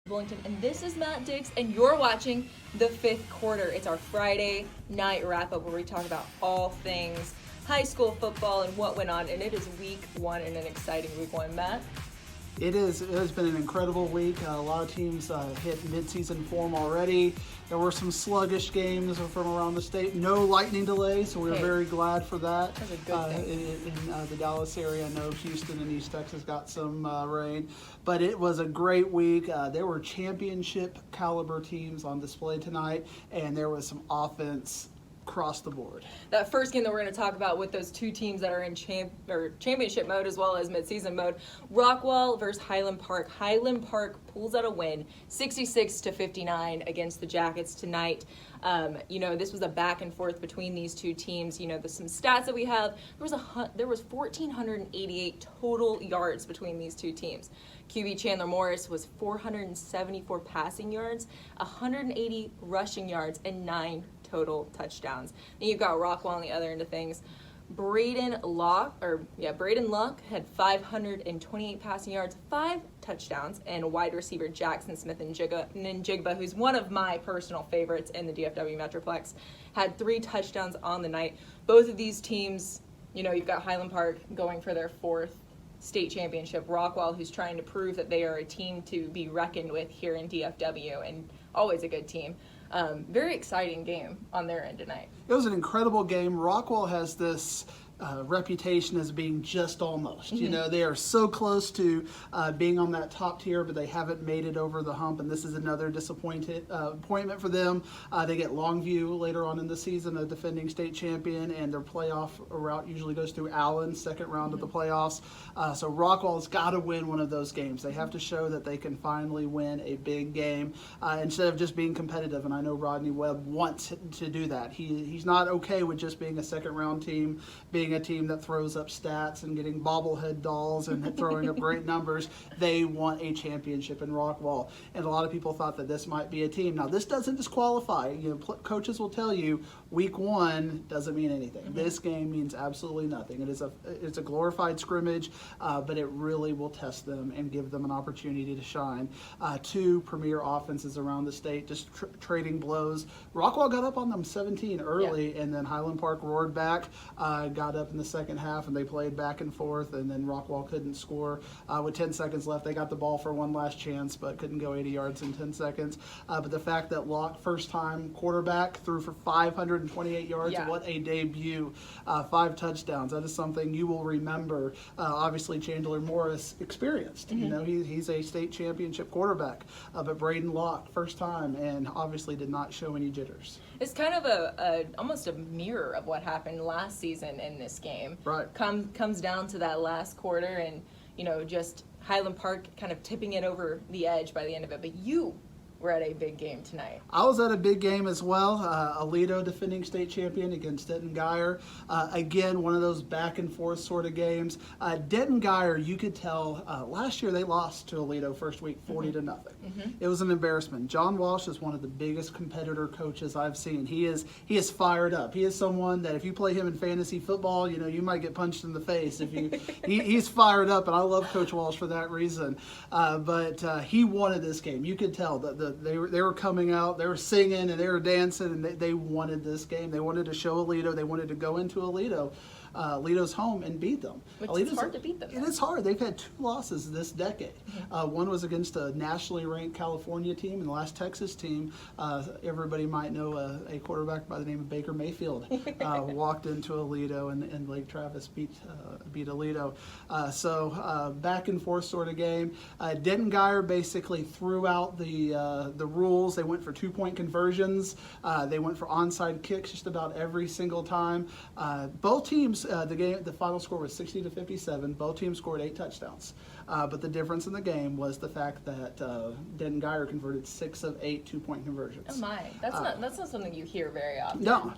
Bullington, and this is Matt Diggs, and you're watching the fifth quarter. It's our Friday night wrap-up where we talk about all things high school football and what went on, and it is week one and an exciting week one. Matt? It is. It has been an incredible week. A lot of teams hit midseason form already. There were some sluggish games from around the state. No lightning delay, so we were very glad for that. That's a good thing. In the Dallas area, I know Houston and East Texas got some rain, but it was a great week. There were championship caliber teams on display tonight, and there was some offense across the board. That first game that we're going to talk about with those two teams that are in championship mode as well as midseason mode, Rockwall versus Highland Park. Highland Park pulls out a win, 66-59 against the Jackets tonight. This was a back and forth between these two teams. There's some stats that we have. There was 1,488 total yards between these two teams. QB Chandler Morris was 474 passing yards, 180 rushing yards, and 9 total touchdowns. Then you've got Rockwall on the other end of things. Braden Luck had 528 passing yards, 5 touchdowns, and wide receiver Jackson Smith and Njigba, who's one of my personal favorites in the DFW Metroplex, had 3 touchdowns on the night. Both of these teams, you've got Highland Park going for their 4th state championship. Rockwall, who's trying to prove that they are a team to be reckoned with here in DFW, and always a good team. Very exciting game on their end tonight. It was an incredible game. Rockwall has this reputation as being just almost. Mm-hmm. They are so close to being on that top tier, but they haven't made it over the hump, and this is another appointment for them. They get Longview later on in the season, a defending state champion, and their playoff route usually goes through Allen, second round of the playoffs. So Rockwall's got to win one of those games. They have to show that they can finally win a big game instead of just being competitive, and I know Rodney Webb wants to do that. He's not okay with just being a second round team, being a team that throws up stats and getting bobblehead dolls and throwing up great numbers. They want a championship in Rockwall, and a lot of people thought that this might be a team. Now, this doesn't disqualify. Coaches will tell you week one doesn't mean anything. Mm-hmm. This game means absolutely nothing. It's a glorified scrimmage, but it really will test them and give them an opportunity to shine. 2 premier offenses around the state just trading blows. Rockwall got up on them 17 early, and then Highland Park roared back, got up in the second half, and they played back and forth, and then Rockwall couldn't score. With 10 seconds left, they got the ball for one last chance, but couldn't go 80 yards in 10 seconds. But the fact that Locke, first-time quarterback, threw for 528 yards, what a debut. 5 touchdowns. That is something you will remember. Obviously, Chandler Morris experienced. Mm-hmm. He's a state championship quarterback. But Braden Locke, first time, and obviously did not show any jitters. It's kind of almost a mirror of what happened last season in this game. Right. Comes down to that last quarter, and just Highland Park kind of tipping it over the edge by the end of it. But you were at a big game tonight. I was at a big game as well. Aledo, defending state champion, against Denton Geyer. Again, one of those back and forth sort of games. Denton Geyer, you could tell last year they lost to Aledo first week 40-0. Mm-hmm. It was an embarrassment. John Walsh is one of the biggest competitor coaches I've seen. He is fired up. He is someone that if you play him in fantasy football, you might get punched in the face. He's fired up, and I love Coach Walsh for that reason. But he wanted this game. You could tell that they were coming out, they were singing and they were dancing, and they wanted this game. They wanted to show Aledo. They wanted to go into Aledo's home and beat them. It's hard to beat them. It is hard. They've had 2 losses this decade. Mm-hmm. One was against a nationally ranked California team, and the last Texas team, everybody might know a quarterback by the name of Baker Mayfield walked into Aledo, and Lake Travis beat Aledo. So back and forth sort of game. Denton Geyer basically threw out the rules. They went for 2-point conversions. They went for onside kicks just about every single time. Both teams, the final score was 60-57. Both teams scored 8 touchdowns. But the difference in the game was the fact that Denton Geyer converted 6 of 8 2-point conversions. Oh my, that's not something you hear very often. No,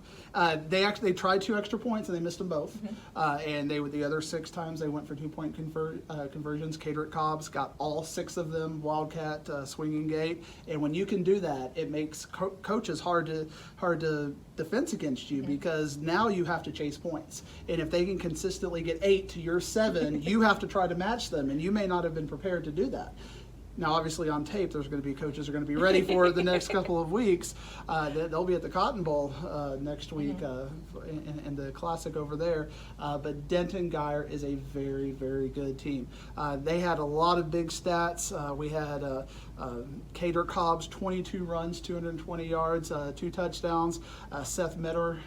they tried 2 extra points and they missed them both. Mm-hmm. And the other 6 times they went for 2-point conversions. Cadrick Cobbs got all 6 of them. Wildcat swinging gate, and when you can do that, it makes coaches hard to defense against you, mm-hmm. because now you have to chase points. And if they can consistently get 8 to your 7, you have to try to match them, and you may not have been prepared to do that. Now, obviously, on tape, there's going to be coaches are going to be ready for it the next couple of weeks. They'll be at the Cotton Bowl next week in the Classic over there. But Denton Guyer is a very, very good team. They had a lot of big stats. We had Cater Cobb's 22 runs, 220 yards, 2 touchdowns. Seth Metter,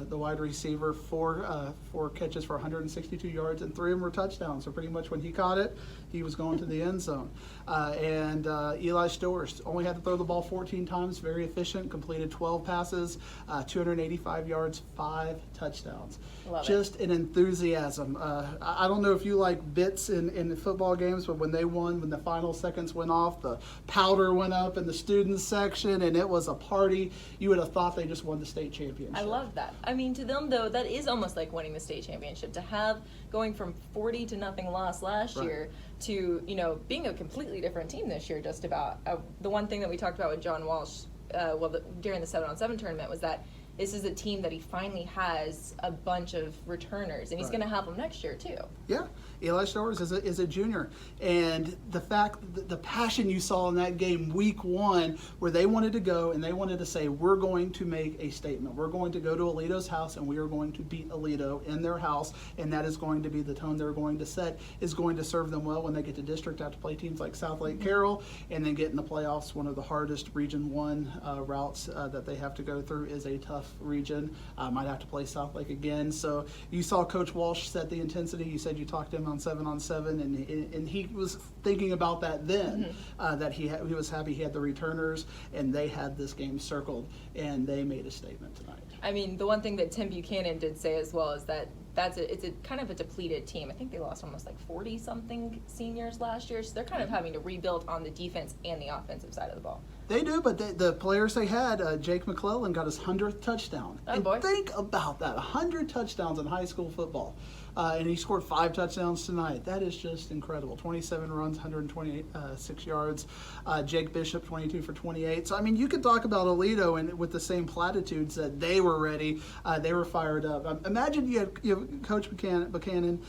the wide receiver, four catches for 162 yards, and 3 of them were touchdowns. So pretty much when he caught it, he was going to the end zone. And Eli Stowers only had to throw the ball 14 times, very efficient, completed 12 passes, 285 yards, 5 touchdowns. Just an enthusiasm. I don't know if you like bits in the football games, but when they won, when the final seconds went off, the powder went up in the students section, and it was a party. You would have thought they just won the state championship. I love that. I mean, to them, though, that is almost like winning the state championship. To have going from 40 to nothing loss last year to, being a completely different team this year, just about. The one thing that we talked about with John Walsh during the 7-on-7 tournament was that this is a team that he finally has a bunch of returners, and he's going to have them next year, too. Yeah, Eli Stowers is a junior, and the passion you saw in that game week 1, where they wanted to go and they wanted to say, we're going to make a statement. We're going to go to Alito's house, and we are going to beat Alito in their house, and that is going to be the tone they're going to set, is going to serve them well when they get to district, have to play teams like South Lake Carroll, and then get in the playoffs. One of the hardest Region 1 routes that they have to go through is a tough region. Might have to play South Lake again. So you saw Coach Walsh set the intensity. You said you talked to him on 7-on-7, and he was thinking about that then, that he was happy he had the returners, and they had this game circled, and they made a statement tonight. I mean, the one thing that Tim Buchanan did say as well is that it's a kind of a depleted team. I think they lost almost like 40-something seniors last year, so they're kind of having to rebuild on the defense and the offensive side of the ball. They do, but the players they had, Jake McClellan got his 100th touchdown. Oh, and boy. Think about that, 100 touchdowns in high school football. And he scored 5 touchdowns tonight. That is just incredible. 27 runs, 126 yards. Jake Bishop, 22 for 28. So, I mean, you could talk about Alito and with the same platitudes that they were ready. They were fired up. Imagine you have Coach Buchanan,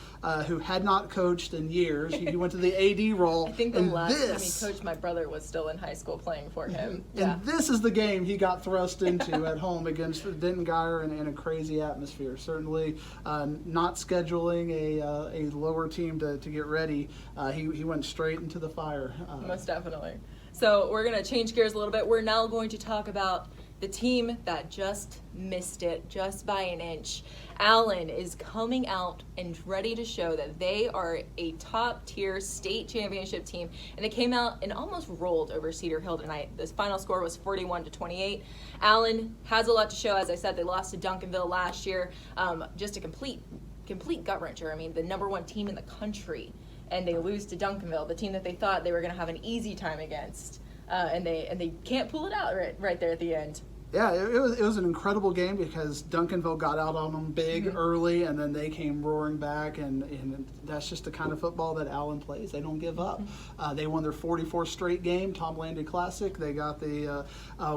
who had not coached in years. He went to the AD role. I think the last time he coached, my brother was still in high school playing for him. And this is the game he got thrust into at home against Denton Guyer in a crazy atmosphere. Certainly not scheduling a lower team to get ready. He went straight into the fire. Most definitely. So we're going to change gears a little bit. We're now going to talk about the team that just missed it, just by an inch. Allen is coming out and ready to show that they are a top-tier state championship team, and they came out and almost rolled over Cedar Hill tonight. The final score was 41-28. Allen has a lot to show. As I said, they lost to Duncanville last year. Just a complete gut-wrencher. I mean, the number 1 team in the country, and they lose to Duncanville, the team that they thought they were going to have an easy time against. And they can't pull it out right there at the end. Yeah, it was an incredible game because Duncanville got out on them big early, and then they came roaring back, and that's just the kind of football that Allen plays. They don't give up. They won their 44th straight game, Tom Landry Classic. They got the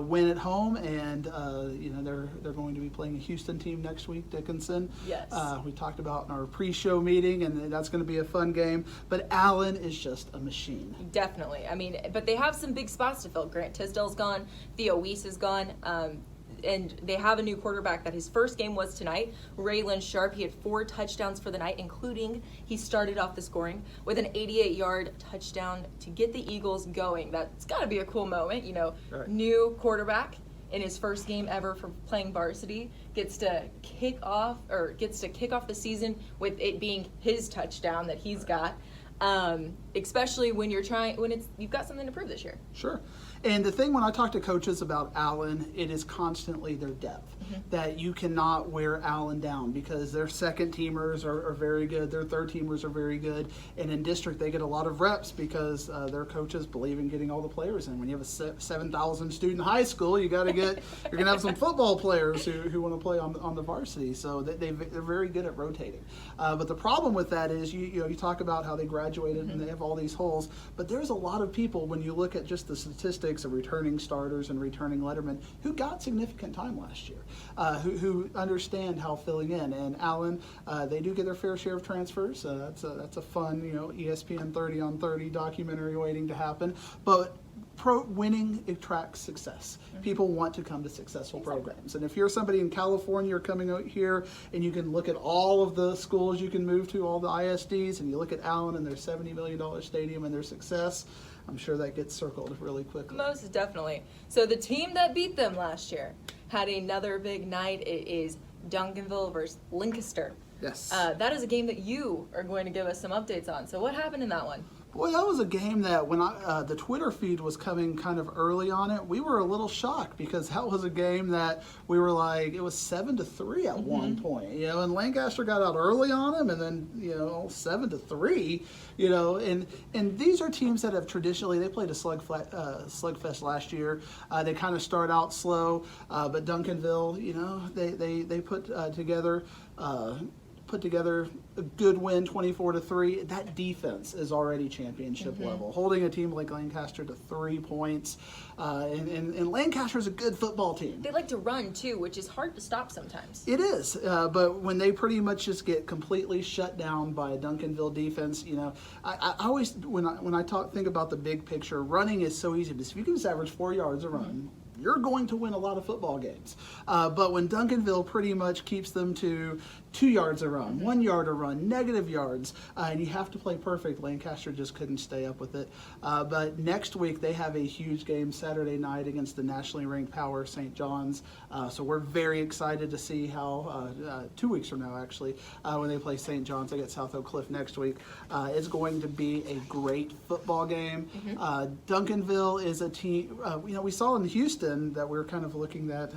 win at home, and they're going to be playing a Houston team next week, Dickinson. Yes. We talked about in our pre-show meeting, and that's going to be a fun game. But Allen is just a machine. Definitely. I mean, but they have some big spots to fill. Grant Tisdale's gone. Theo Weiss is gone. And they have a new quarterback that his first game was tonight, Raylan Sharp. He had 4 touchdowns for the night, including he started off the scoring with an 88-yard touchdown to get the Eagles going. That's got to be a cool moment, Right. New quarterback in his first game ever for playing varsity gets to kick off the season with it being his touchdown that he's got. Especially when you've got something to prove this year. Sure. And the thing when I talk to coaches about Allen, it is constantly their depth. That you cannot wear Allen down because their second teamers are very good, their third teamers are very good, and in district they get a lot of reps because their coaches believe in getting all the players in. When you have a 7,000 student high school, you're gonna have some football players who want to play on the varsity. So they're very good at rotating. But the problem with that is you talk about how they graduated and they have have all these holes, but there's a lot of people, when you look at just the statistics of returning starters and returning lettermen, who got significant time last year, who understand how filling in. And Allen, they do get their fair share of transfers. That's a fun, ESPN 30 on 30 documentary waiting to happen. But winning attracts success. People want to come to successful programs. And if you're somebody in California or coming out here and you can look at all of the schools you can move to, all the ISDs, and you look at Allen and their $70 million stadium and their success, I'm sure that gets circled really quickly. Most definitely. So the team that beat them last year had another big night. It is Duncanville versus Lancaster. Yes. That is a game that you are going to give us some updates on. So what happened in that one? Boy, that was a game that when the Twitter feed was coming kind of early on it, we were a little shocked because that was a game that we were like, it was 7-3 at one point, and Lancaster got out early on them, and then 7-3, and these are teams that have traditionally, they played a slugfest last year. They kind of start out slow, but Duncanville, they put together a good win, 24-3. That defense is already championship level, holding a team like Lancaster to 3 points. And Lancaster's a good football team. They like to run too, which is hard to stop sometimes. It is, but when they pretty much just get completely shut down by a Duncanville defense, I always when I think about the big picture, running is so easy. Because if you can just average 4 yards a run, you're going to win a lot of football games. But when Duncanville pretty much keeps them to 2 yards a run, 1 yard a run, negative yards, and you have to play perfect, Lancaster just couldn't stay up with it. But next week they have a huge game Saturday night against the nationally ranked power St. John's. So we're very excited to see how 2 weeks from now, actually, when they play St. John's against South Oak Cliff next week. It's going to be a great football game. Duncanville is a team, we saw in Houston that we're kind of looking at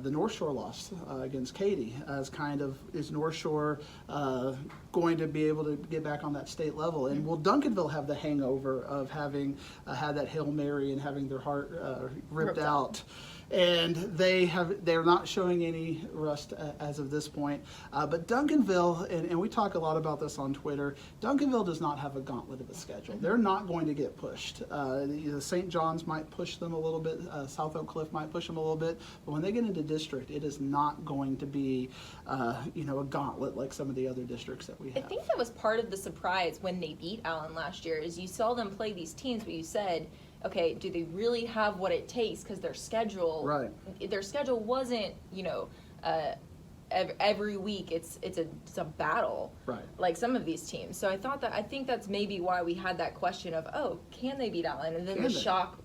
the North Shore loss against Katy as is North Shore going to be able to get back on that state level? And will Duncanville have the hangover of having had that Hail Mary and having their heart ripped out? And they're not showing any rust as of this point. But Duncanville, and we talk a lot about this on Twitter, Duncanville does not have a gauntlet of a schedule. They're not going to get pushed. St. John's might push them a little bit. South Oak Cliff might push them a little bit. But when they get into district, it is not going to be, a gauntlet like some of the other districts that we have. I think that was part of the surprise when they beat Allen last year, is you saw them play these teams, but you said, okay, do they really have what it takes? Because their schedule wasn't, every week it's a battle, right? Like some of these teams. So I think that's maybe why we had that question of, oh, can they beat Allen? And then the shock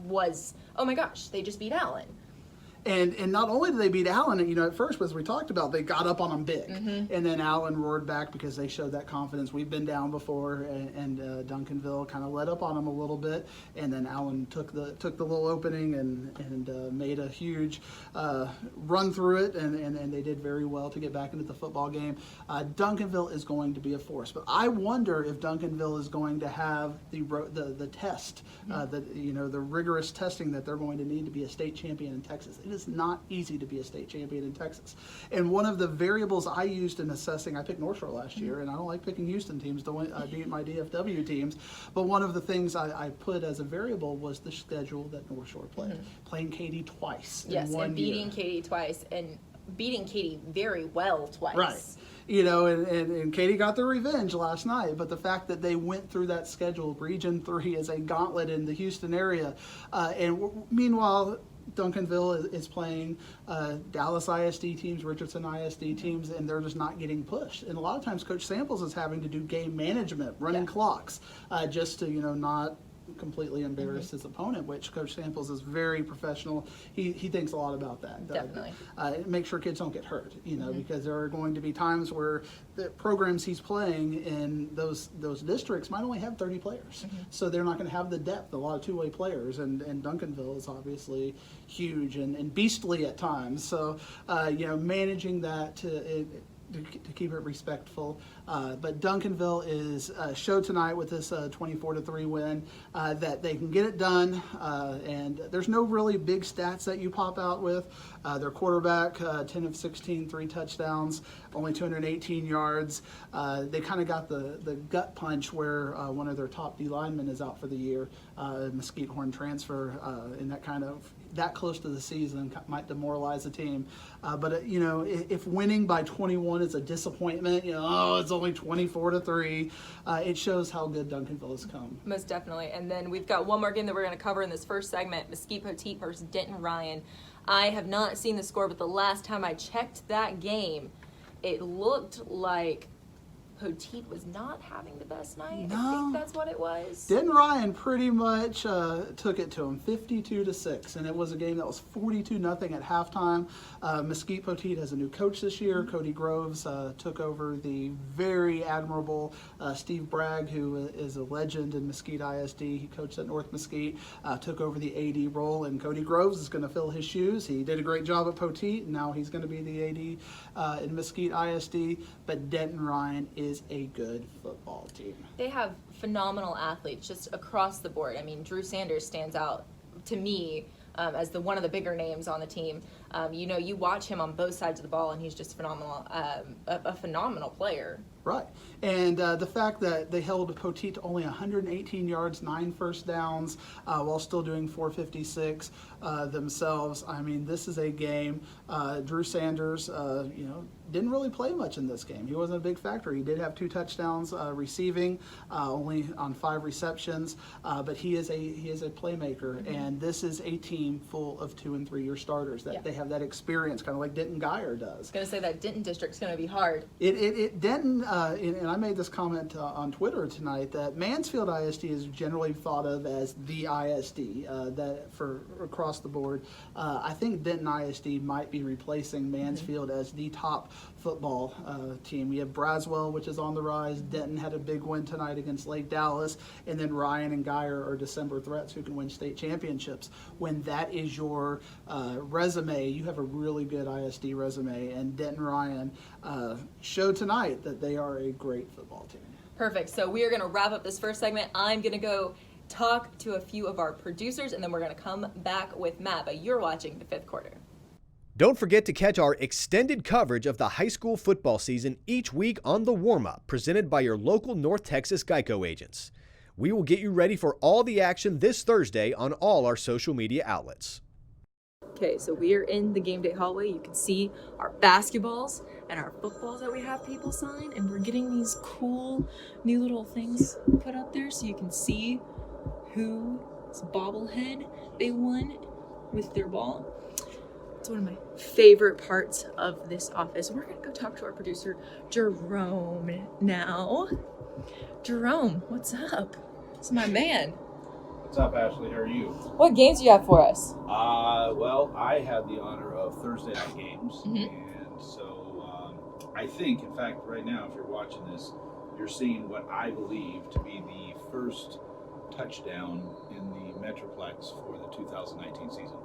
was, oh my gosh, they just beat Allen. And not only did they beat Allen, at first, as we talked about, they got up on them big. And then Allen roared back because they showed that confidence. We've been down before, and Duncanville kind of let up on them a little bit. And then Allen took the little opening and made a huge run through it, and they did very well to get back into the football game. Duncanville is going to be a force. But I wonder if Duncanville is going to have the test, the rigorous testing that they're going to need to be a state champion in Texas. It is not easy to be a state champion in Texas. And one of the variables I used in assessing, I picked North Shore last year, and I don't like picking Houston teams to beat my DFW teams, but one of the things I put as a variable was the schedule that North Shore played. Playing Katy twice in 1 year. And beating Katy twice, and beating Katy very well twice. Right. And Katy got their revenge last night, but the fact that they went through that schedule, Region 3 is a gauntlet in the Houston area, and meanwhile, Duncanville is playing Dallas ISD teams, Richardson ISD teams, and they're just not getting pushed. And a lot of times Coach Samples is having to do game management, running clocks, just to, not completely embarrass his opponent, which Coach Samples is very professional. He thinks a lot about that. Definitely. Make sure kids don't get hurt, because there are going to be times where the programs he's playing in those districts might only have 30 players. So they're not going to have the depth, a lot of two-way players, and Duncanville is obviously huge and beastly at times. So, managing that to keep it respectful. But Duncanville is showed tonight with this 24-3 win that they can get it done. And there's no really big stats that you pop out with. Their quarterback, 10 of 16, 3 touchdowns, only 218 yards. They kind of got the gut punch where one of their top D linemen is out for the year. Mesquite Horn transfer, and that close to the season might demoralize the team. But if winning by 21 is a disappointment, it's only 24-3. It shows how good Duncanville has come. Most definitely. And then we've got one more game that we're going to cover in this first segment: Mesquite Poteet versus Denton Ryan. I have not seen the score, but the last time I checked that game, it looked like Poteet was not having the best night. No. I think that's what it was. Denton Ryan pretty much took it to him, 52-6, and it was a game that was 42-0 at halftime. Mesquite Poteet has a new coach this year. Cody Groves took over the very admirable Steve Bragg, who is a legend in Mesquite ISD. He coached at North Mesquite, took over the AD role, and Cody Groves is going to fill his shoes. He did a great job at Poteet, and now he's going to be the AD in Mesquite ISD. But Denton Ryan is a good football team. They have phenomenal athletes just across the board. I mean, Drew Sanders stands out to me as one of the bigger names on the team. You watch him on both sides of the ball, and he's just phenomenal, a phenomenal player. Right. And the fact that they held Poteet to only 118 yards, 9 first downs, while still doing 456 themselves. I mean, this is a game. Drew Sanders, didn't really play much in this game. He wasn't a big factor. He did have 2 touchdowns receiving, only on 5 receptions, but he is a playmaker. Mm-hmm. And this is a team full of 2- and 3-year starters that they have that experience, kind of like Denton Geyer does. I was going to say that Denton district's going to be hard. Denton, and I made this comment on Twitter tonight, that Mansfield ISD is generally thought of as the ISD that for across the board. I think Denton ISD might be replacing Mansfield as the top football team. We have Braswell, which is on the rise. Denton had a big win tonight against Lake Dallas, and then Ryan and Geyer are December threats who can win state championships. When that is your resume, you have a really good ISD resume, and Denton Ryan showed tonight that they are a great football team. Perfect. So we are going to wrap up this first segment. I'm going to go talk to a few of our producers, and then we're going to come back with Matt. But you're watching the 5th quarter. Don't forget to catch our extended coverage of the high school football season each week on The Warm-Up, presented by your local North Texas Geico agents. We will get you ready for all the action this Thursday on all our social media outlets. Okay, so we are in the game day hallway. You can see our basketballs and our footballs that we have people sign, and we're getting these cool new little things put up there so you can see whose bobblehead they won with their ball. It's one of my favorite parts of this office. We're gonna go talk to our producer, Jerome, now. Jerome, what's up? It's my man. What's up, Ashley? How are you? What games do you have for us? Well, I had the honor of Thursday night games, and so I think, in fact, right now, if you're watching this, you're seeing what I believe to be the first touchdown in the Metroplex for the 2019 season.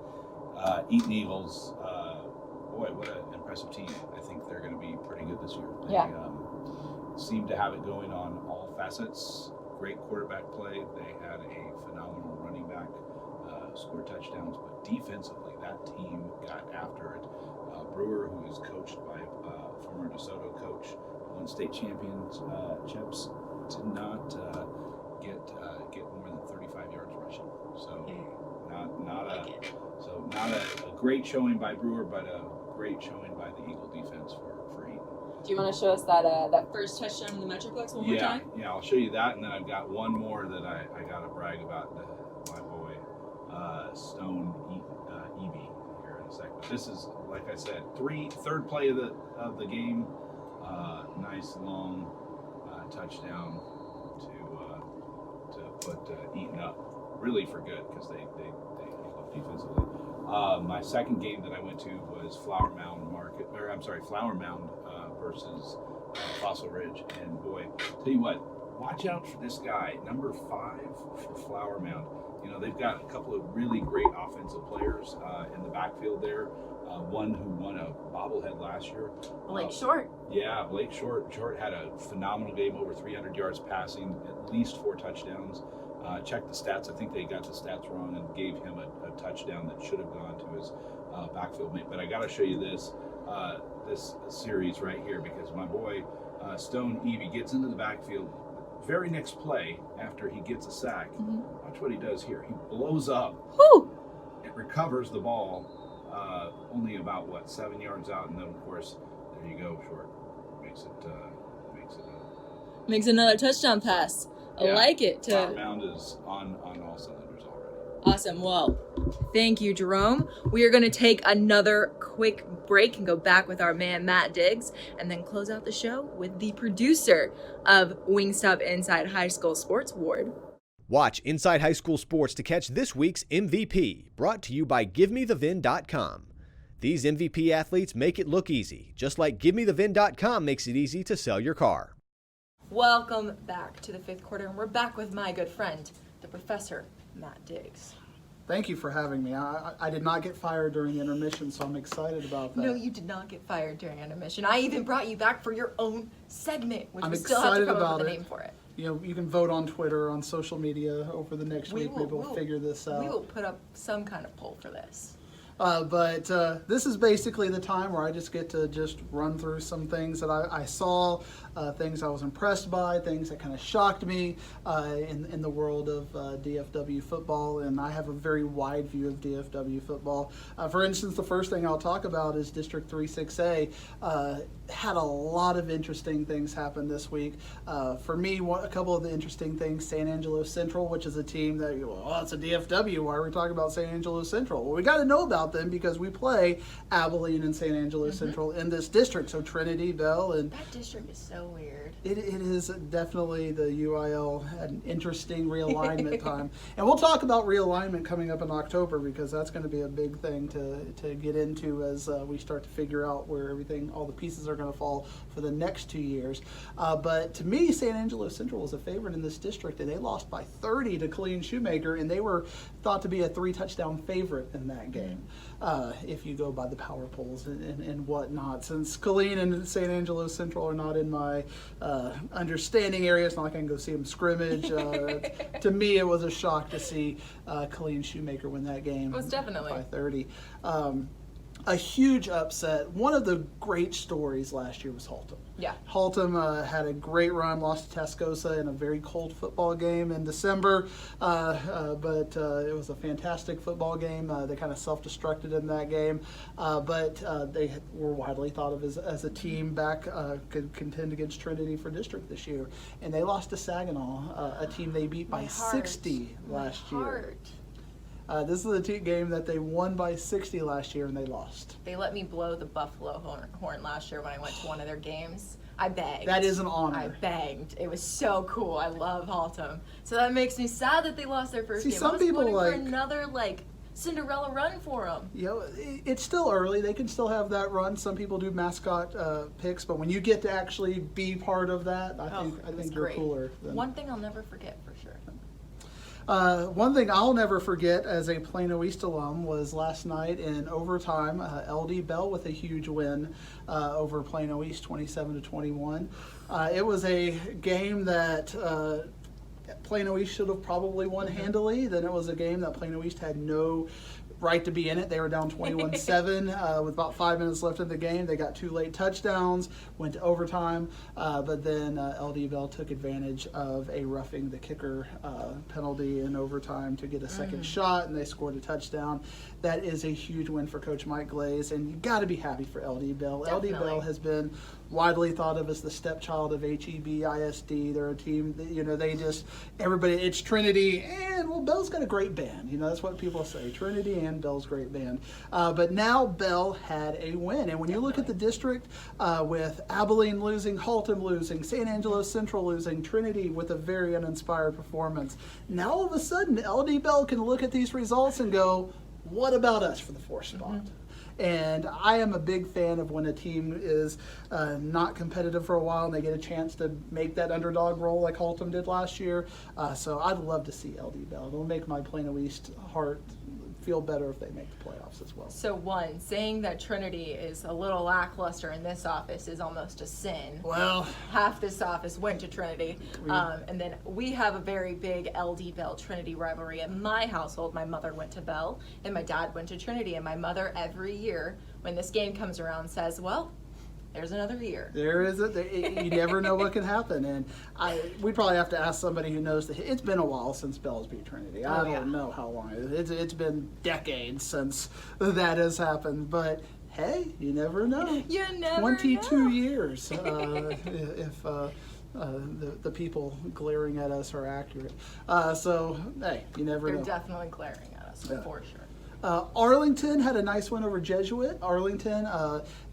Eaton Eagles, boy, what an impressive team. I think they're going to be pretty good this year. They seem to have it going on all facets. Great quarterback play. They had a phenomenal running back, scored touchdowns, but defensively, that team got after it. Brewer, who is coached by former DeSoto coach, won state championships, did not get more than 35 yards rushing. So not a great showing by Brewer, but a great showing by the Eagle defense for Eaton. Do you want to show us that first touchdown in the Metroplex one more time? Yeah, I'll show you that, and then I've got one more that I got to brag about my boy, Stone Eby here in a second. This is, like I said, third play of the game. Nice long touchdown to put Eaton up really for good, because they look defensively. My second game that I went to was Flower Mound versus Fossil Ridge, and boy, tell you what, watch out for this guy, number 5 for Flower Mound. You know, they've got a couple of really great offensive players in the backfield there. One who won a bobblehead last year. Blake Short. Yeah, Blake Short. Short had a phenomenal game, over 300 yards passing, at least 4 touchdowns. Checked the stats. I think they got the stats wrong and gave him a touchdown that should have gone to his backfield mate. But I got to show you this series right here, because my boy Stone Evie gets into the backfield. Very next play, after he gets a sack, watch what he does here. He blows up. Whew. It recovers the ball only about 7 yards out, and then of course there you go, Short Makes another touchdown pass. I like it. Flower Mound is on all cylinders already. Awesome. Well, thank you, Jerome. We are going to take another quick break and go back with our man, Matt Diggs, and then close out the show with the producer of Wingstop Inside High School Sports, Ward. Watch Inside High School Sports to catch this week's MVP, brought to you by GiveMeTheVin.com. These MVP athletes make it look easy, just like GiveMeTheVin.com makes it easy to sell your car. Welcome back to the 5th quarter, and we're back with my good friend, the professor, Matt Diggs. Thank you for having me. I did not get fired during intermission, so I'm excited about that. No, you did not get fired during intermission. I even brought you back for your own segment, which I'm we still have to excited come up with about a it. name for it. You know, you can vote on Twitter, on social media over the next week. Maybe we'll figure this out. We will put up some kind of poll for this. But this is basically the time where I just get to just run through some things that I saw, things I was impressed by, things that kind of shocked me in the world of DFW football. And I have a very wide view of DFW football. For instance, the first thing I'll talk about is District 36A. Had a lot of interesting things happen this week. For me, a couple of the interesting things, San Angelo Central, which is a team that, well, it's a DFW. Why are we talking about San Angelo Central? Well, we got to know about them because we play Abilene and San Angelo Central in this district. So Trinity, Bell, and That district is so weird. it is definitely the UIL had an interesting realignment time. And we'll talk about realignment coming up in October, because that's going to be a big thing to get into as we start to figure out where all the pieces are going to fall for the next 2 years. But to me, San Angelo Central was a favorite in this district, and they lost by 30 to Killeen Shoemaker, and they were thought to be a 3-touchdown favorite in that game. If you go by the power polls and whatnot. Since Killeen and San Angelo Central are not in my understanding area, it's not like I can go see them scrimmage. To me, it was a shock to see Killeen Shoemaker win that game. Most definitely. By 30. A huge upset. One of the great stories last year was Haltom. Yeah. Haltom had a great run, lost to Tascosa in a very cold football game in December, but it was a fantastic football game. They kind of self-destructed in that game, but they were widely thought of as a team back, could contend against Trinity for district this year. And they lost to Saginaw, a team they beat by 60 last year. This is the game that they won by 60 last year, and they lost. They let me blow the buffalo horn last year when I went to one of their games. I begged. That is an honor. I begged. It was so cool. I love Haltom. So that makes me sad that they lost their first game. Some people for another Cinderella run for them. You know, it's still early. They can still have that run. Some people do mascot picks, but when you get to actually be part of that, I think you're cooler. One thing I'll never forget for sure. One thing I'll never forget as a Plano East alum was last night in overtime, LD Bell with a huge win over Plano East, 27-21. It was a game that Plano East should have probably won handily. Then it was a game that Plano East had no right to be in it. They were down 21-7 with about 5 minutes left in the game. They got 2 late touchdowns, went to overtime, but then LD Bell took advantage of a roughing the kicker penalty in overtime to get a second shot, and they scored a touchdown. That is a huge win for Coach Mike Glaze, and you got to be happy for LD Bell. Definitely. LD Bell has been widely thought of as the stepchild of HEB ISD. They're a team that, they just, everybody, it's Trinity, and, well, Bell's got a great band. That's what people say, Trinity and Bell's great band. But now Bell had a win, and when you look at the district with Abilene losing, Haltom losing, San Angelo Central losing, Trinity with a very uninspired performance, now all of a sudden LD Bell can look at these results and go, what about us for the 4th spot? And I am a big fan of when a team is not competitive for a while and they get a chance to make that underdog role like Haltom did last year. So I'd love to see LD Bell. It'll make my Plano East heart feel better if they make the playoffs as well. So saying that Trinity is a little lackluster in this office is almost a sin. Well, half this office went to Trinity, and then we have a very big LD Bell Trinity rivalry in my household. My mother went to Bell and my dad went to Trinity, and my mother every year when this game comes around says, well, there's another year. There is you never know what can happen, and we'd probably have to ask somebody who knows. It's been a while since Bell's beat Trinity. I don't know how long. It's been decades since that has happened, but hey, you never know. You never 22 know. years, if the people glaring at us are accurate. So hey, you never know. They're definitely glaring at us for sure. Arlington had a nice win over Jesuit.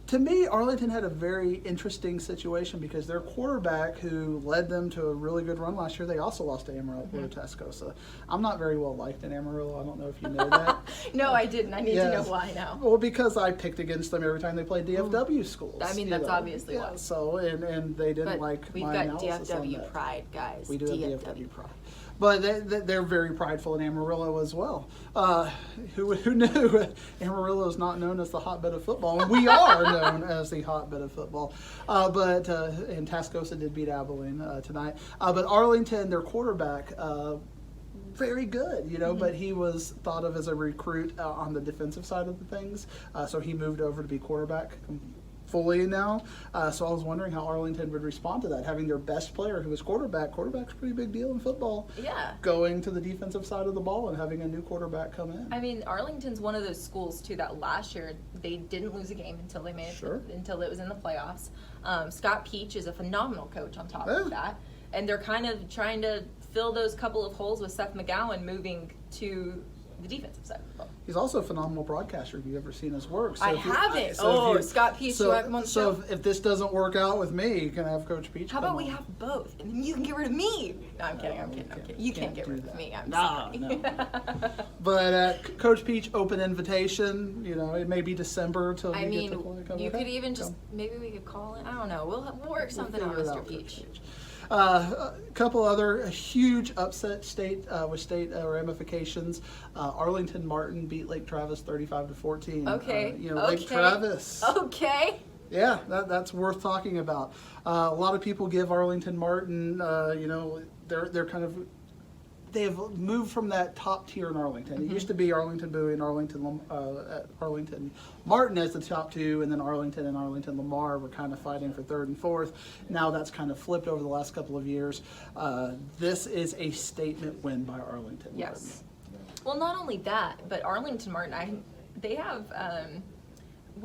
To me, Arlington had a very interesting situation because their quarterback, who led them to a really good run last year, they also lost to Amarillo Tascosa. I'm not very well liked in Amarillo. I don't know if you know that. No, I didn't. I need to know why now. Well, because I picked against them every time they played DFW schools. I mean, that's obviously why. So, and they didn't like my analysis on that. We've got DFW pride, guys. We do have DFW pride. But they're very prideful in Amarillo as well. Who knew Amarillo is not known as the hotbed of football? And we are known as the hotbed of football. And Tascosa did beat Abilene tonight. But Arlington, their quarterback, very good, but he was thought of as a recruit on the defensive side of the things. So he moved over to be quarterback fully now. So I was wondering how Arlington would respond to that, having their best player who was quarterback. Quarterback's a pretty big deal in football. Yeah. Going to the defensive side of the ball and having a new quarterback come in. I mean, Arlington's one of those schools too that last year they didn't lose a game until they made until it was in the playoffs. Scott Peach is a phenomenal coach on top of that, and they're kind of trying to fill those couple of holes with Seth McGowan moving to the defensive side of the ball. He's also a phenomenal broadcaster if you've ever seen his work. So I haven't. Scott Peach, you want to come on the show? If this doesn't work out with me, you can have Coach Peach. How about we have both, and then you can get rid of me? No, I'm kidding. You can't get rid of me. I'm sorry. No. But Coach Peach, open invitation. It may be December till you get to play. You could even maybe we could call it. I don't know. We'll work something out, Mr. Peach. A couple other huge upset with state ramifications. Arlington Martin beat Lake Travis 35-14. Okay. Lake Travis. Okay. Yeah, that's worth talking about. A lot of people give Arlington Martin, they're kind of, they've moved from that top tier in Arlington. It used to be Arlington Bowie and Arlington Martin as the top two, and then Arlington and Arlington Lamar were kind of fighting for third and fourth. Now that's kind of flipped over the last couple of years. This is a statement win by Arlington Martin. Yes. Well, not only that, but Arlington Martin, they have.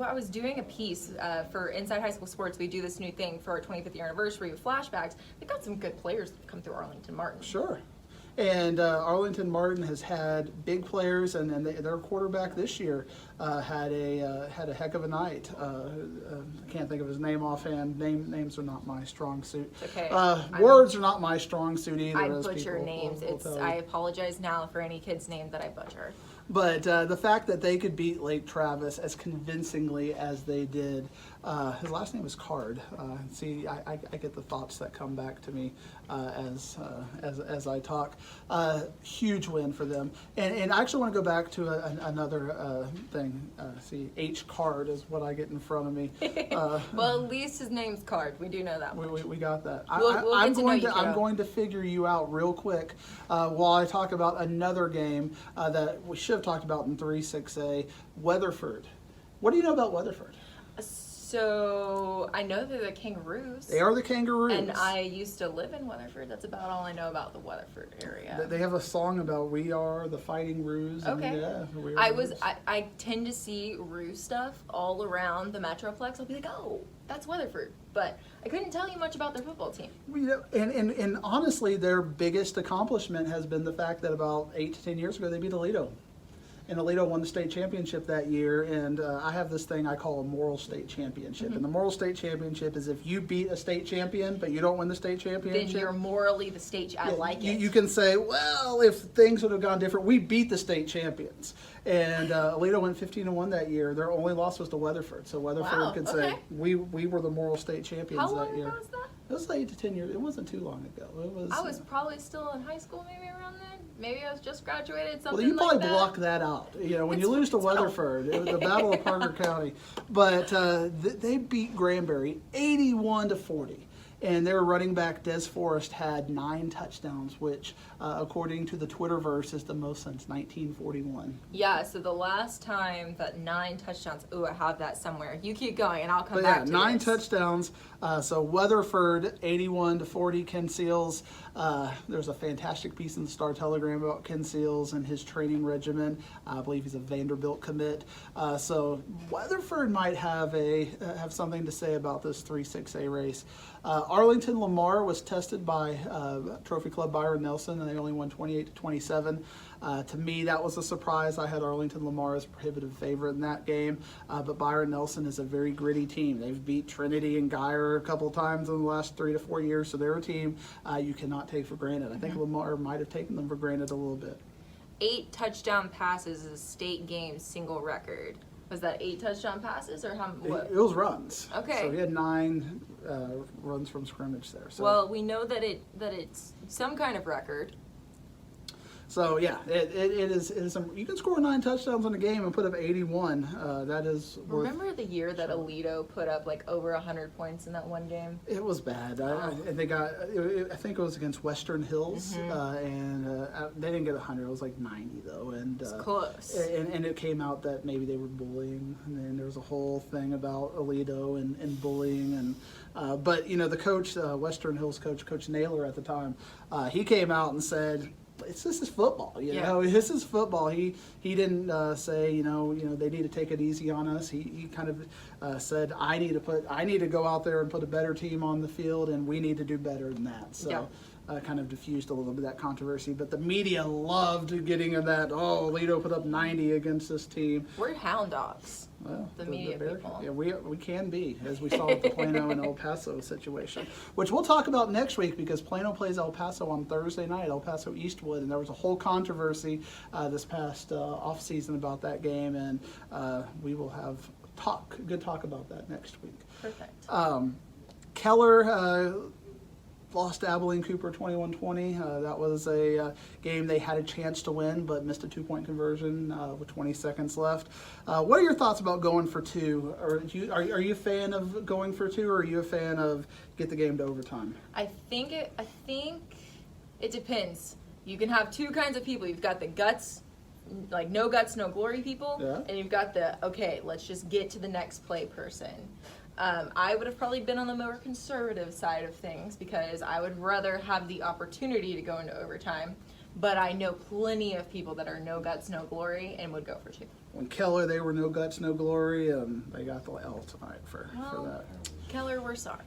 I was doing a piece for Inside High School Sports. We do this new thing for our 25th year anniversary with flashbacks. They've got some good players that come through Arlington Martin. Sure. And Arlington Martin has had big players, and their quarterback this year had a heck of a night. I can't think of his name offhand. Names are not my strong suit. Okay. Words are not my strong suit either. I butcher names. I apologize now for any kid's name that I butcher. But the fact that they could beat Lake Travis as convincingly as they did, his last name is Card. See, I get the thoughts that come back to me as I talk. Huge win for them. And I actually want to go back to another thing. See, H Card is what I get in front of me. Well, at least his name's Card. We do know that much. We got that. I'm going to figure you out real quick while I talk about another game that we should have talked about in 3-6A, Weatherford. What do you know about Weatherford? So I know they're the Kangaroos. They are the Kangaroos. And I used to live in Weatherford. That's about all I know about the Weatherford area. They have a song about we are the Fighting Roos. Okay. And, I tend to see Roo stuff all around the Metroplex. I'll be like, oh, that's Weatherford. But I couldn't tell you much about their football team. And honestly, their biggest accomplishment has been the fact that about 8 to 10 years ago they beat Aledo. and Aledo won the state championship that year. And I have this thing I call a moral state championship. And the moral state championship is if you beat a state champion, but you don't win the state championship. Then you're morally the state. I like it. You can say, well, if things would have gone different, we beat the state champions. And Aledo went 15-1 that year. Their only loss was to Weatherford. So Weatherford could say, we were the moral state champions How long that year. ago was that? It was 8 to 10 years. It wasn't too long ago. It was. I was probably still in high school, maybe around then. Maybe I was just graduated, something Well, you probably like that. block that out. You know, when you It's- lose to it's Weatherford, it was the Battle of Parker County. But they beat Granbury 81-40. And their running back, Des Forrest, had 9 touchdowns, which, according to the Twitterverse, is the most since 1941. Yeah, so the last time that 9 touchdowns, ooh, I have that somewhere. You keep going and I'll come But back yeah, to 9 this. touchdowns. So Weatherford, 81-40. Ken Seals. There's a fantastic piece in the Star Telegram about Ken Seals and his training regimen. I believe he's a Vanderbilt commit. So Weatherford might have something to say about this 3-6A race. Arlington Lamar was tested by Trophy Club Byron Nelson, and they only won 28-27. To me, that was a surprise. I had Arlington Lamar as a prohibitive favorite in that game, but Byron Nelson is a very gritty team. They've beat Trinity and Geyer a couple of times in the last 3 to 4 years, so they're a team you cannot take for granted. I think Lamar might have taken them for granted a little bit. 8 touchdown passes is a state game single record. Was that 8 touchdown passes or how? What? It was runs. Okay. So he had 9 runs from scrimmage there. So. Well, we know that it's some kind of record. So yeah, it is. You can score 9 touchdowns in a game and put up 81. That is worth. Remember the year that Aledo put up like over 100 points in that one game? It was bad. And they got. I think it was against Western Hills, and they didn't get 100. It was like 90 though, and It's close. And it came out that maybe they were bullying, and then there was a whole thing about Aledo and bullying, and but you know the coach, Western Hills Coach Naylor at the time, he came out and said. This is football, you know. This is football. He didn't say, you know, they need to take it easy on us. He kind of said, I need to go out there and put a better team on the field, and we need to do better than that. So. Kind of diffused a little bit of that controversy, but the media loved getting in that. Oh, Aledo put up 90 against this team. We're hound dogs. Well, the media people. Yeah, we can be, as we saw with the Plano and El Paso situation, which we'll talk about next week because Plano plays El Paso on Thursday night, El Paso Eastwood, and there was a whole controversy this past off season about that game, and we will have good talk about that next week. Perfect. Keller lost to Abilene Cooper 21-20. That was a game they had a chance to win, but missed a 2-point conversion with 20 seconds left. What are your thoughts about going for 2? Are you a fan of going for 2, or are you a fan of get the game to overtime? I think it depends. You can have 2 kinds of people. You've got the guts, like no guts, no glory people, and you've got the okay, let's just get to the next play person. I would have probably been on the more conservative side of things because I would rather have the opportunity to go into overtime. But I know plenty of people that are no guts, no glory, and would go for 2. When Keller, they were no guts, no glory, and they got the L tonight for that. Keller, we're sorry.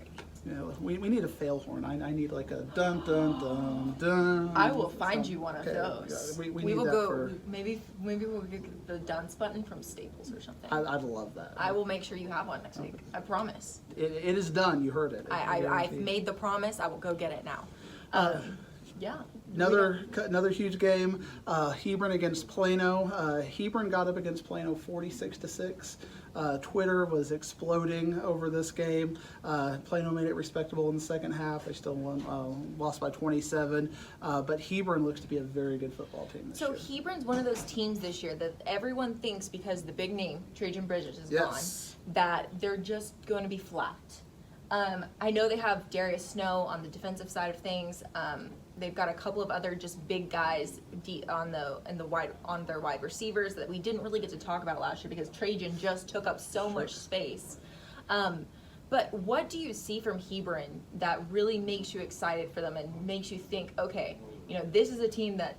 Yeah, we need a fail horn. I need like a dun dun dun dun. I will find you one of those. Yeah, we will need that go. for, Maybe we'll get the dunce button from Staples or something. I'd love that. I will make sure you have one next week. I promise. It is done. You heard it. I've made the promise. I will go get it now. Yeah. Another huge game. Hebron against Plano. Hebron got up against Plano 46-6. Twitter was exploding over this game. Plano made it respectable in the second half. They still lost by 27. But Hebron looks to be a very good football team this year. So Hebron's one of those teams this year that everyone thinks because the big name, Trajan Bridges, is gone, that they're just going to be flat. I know they have Darius Snow on the defensive side of things. They've got a couple of other just big guys on their wide receivers that we didn't really get to talk about last year because Trajan just took up so much space. But what do you see from Hebron that really makes you excited for them and makes you think, okay, this is a team that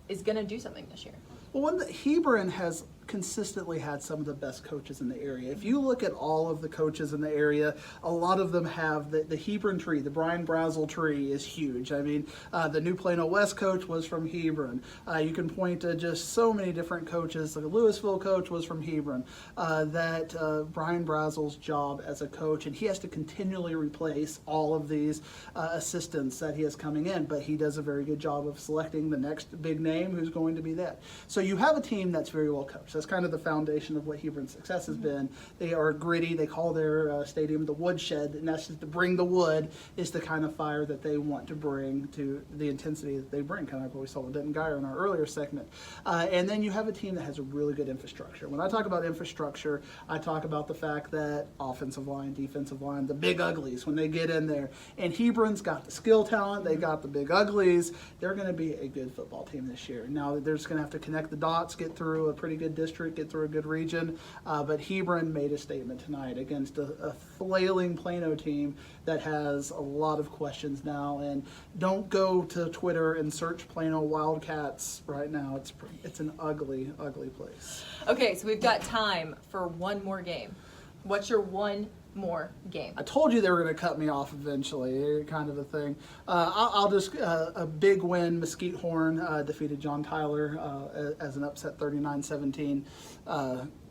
is going to do something this year? Well, Hebron has consistently had some of the best coaches in the area. If you look at all of the coaches in the area, a lot of them have the Hebron tree. The Brian Brazel tree is huge. I mean, the new Plano West coach was from Hebron. You can point to just so many different coaches. The Louisville coach was from Hebron. Brian Brazel's job as a coach, and he has to continually replace all of these assistants that he has coming in, but he does a very good job of selecting the next big name who's going to be that. So you have a team that's very well coached. That's kind of the foundation of what Hebron's success has been. They are gritty. They call their stadium the woodshed, and that's just to bring the wood is the kind of fire that they want to bring to the intensity that they bring, kind of like what we saw with Denton Geyer in our earlier segment. And then you have a team that has a really good infrastructure. When I talk about infrastructure, I talk about the fact that offensive line, defensive line, the big uglies when they get in there. And Hebron's got the skill talent. They got the big uglies. They're going to be a good football team this year. Now, they're just going to have to connect the dots, get through a pretty good district, get through a good region, but Hebron made a statement tonight against a flailing Plano team that has a lot of questions now. And don't go to Twitter and search Plano Wildcats right now. It's an ugly, ugly place. Okay, so we've got time for one more game. What's your one more game? I told you they were going to cut me off eventually, kind of a thing. I'll just, a big win. Mesquite Horn defeated John Tyler as an upset 39-17.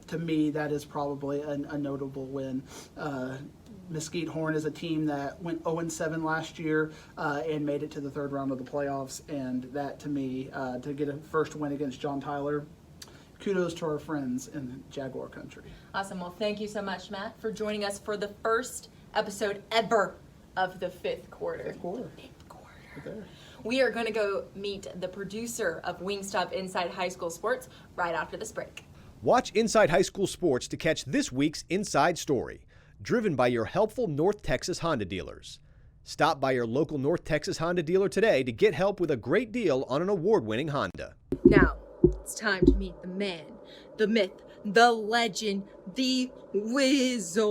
To me, that is probably a notable win. Mesquite Horn is a team that went 0-7 last year and made it to the third round of the playoffs. And that, to me, to get a first win against John Tyler, kudos to our friends in Jaguar country. Awesome. Well, thank you so much, Matt, for joining us for the first episode ever of the fifth quarter. Fifth quarter. Right there. We are going to go meet the producer of Wingstop Inside High School Sports right after this break. Watch Inside High School Sports to catch this week's Inside Story, driven by your helpful North Texas Honda dealers. Stop by your local North Texas Honda dealer today to get help with a great deal on an award-winning Honda. Now, it's time to meet the man, the myth, the legend, the wizard,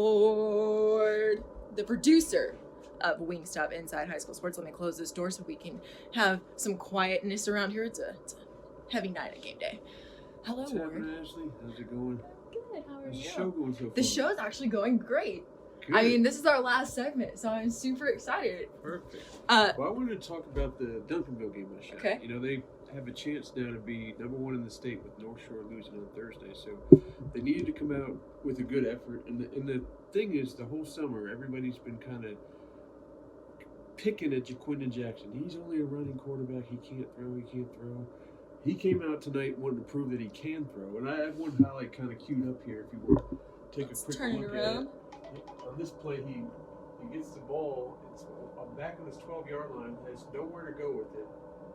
the producer of Wingstop Inside High School Sports. Let me close this door so we can have some quietness around here. It's a heavy night at game day. Hello, What's Ward. happening, Ashley? How's it going? Good, how are How's you? the show going so far? The show's actually going great. Good. I mean, this is our last segment, so I'm super excited. Perfect. Uh, Well, I wanted to talk about the Duncanville game this year. Okay. You know, they have a chance now to be number one in the state with North Shore losing on Thursday, so they needed to come out with a good effort. And the thing is, the whole summer, everybody's been kind of picking at Jaquindon Jackson. He's only a running quarterback. He can't throw. He came out tonight wanting to prove that he can throw. And I have one highlight kind of queued up here if you want to take Let's a quick turn it look around. at it. On this play, he gets the ball. It's back on his 12-yard line, has nowhere to go with it.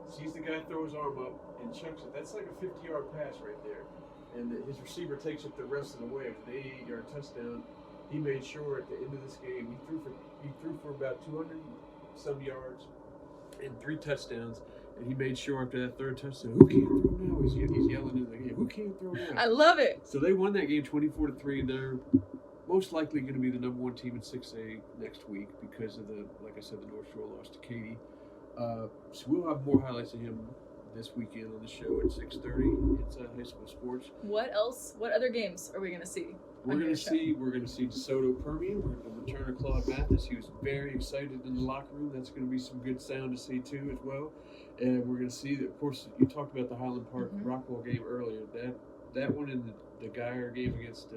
Sees the guy throw his arm up and chucks it. That's like a 50-yard pass right there. And his receiver takes it the rest of the way with an 88-yard touchdown. He made sure at the end of this game, he threw for about 200-some yards and 3 touchdowns. And he made sure after that third touchdown, who can't throw now? He's yelling in the game, who can't throw now? I love it. So they won that game 24-3, and they're most likely going to be the number 1 team in 6A next week because of like I said, the North Shore loss to Katy. So we'll have more highlights of him this weekend on the show at 6:30. It's High School Sports. What else? What other games are we going to see? We're going to see DeSoto Permian. We're going to return of Claude Mathis. He was very excited in the locker room. That's going to be some good sound to see too as well. And we're going to see, of course, you talked about the Highland Park Rockwell game earlier. That one and the Geyer game against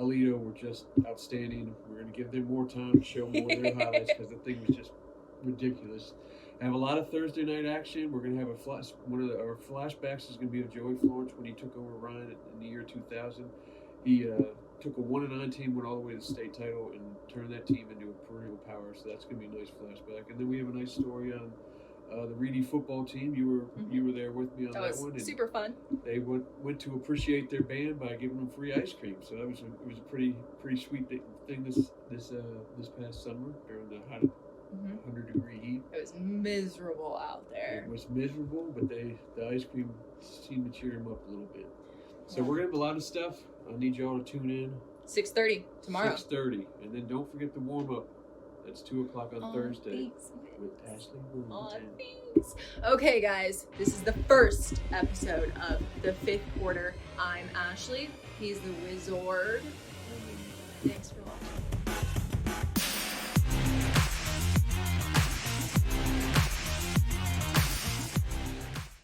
Alito were just outstanding. We're going to give them more time to show more of their highlights because the thing was just ridiculous. I have a lot of Thursday night action. We're going to have our flashbacks is going to be of Joey Florence when he took over Ryan in the year 2000. He took a 1-9 team, went all the way to the state title, and turned that team into a perennial power. So that's going to be a nice flashback. And then we have a nice story on the Reedy football team. You were there with me on that one. Was super fun. They went to appreciate their band by giving them free ice cream. So that was a pretty sweet thing this past summer during the hot 100-degree heat. It was miserable out there. It was miserable, but the ice cream seemed to cheer them up a little bit. So we're gonna have a lot of stuff. I need y'all to tune in. 6:30 tomorrow. 6:30, and then don't forget the warm up That's 2 o'clock on Thursday with Ashlea Bullington. Okay, guys, this is the first episode of the 5th quarter. I'm Ashley. He's the Wizard. Thanks for watching.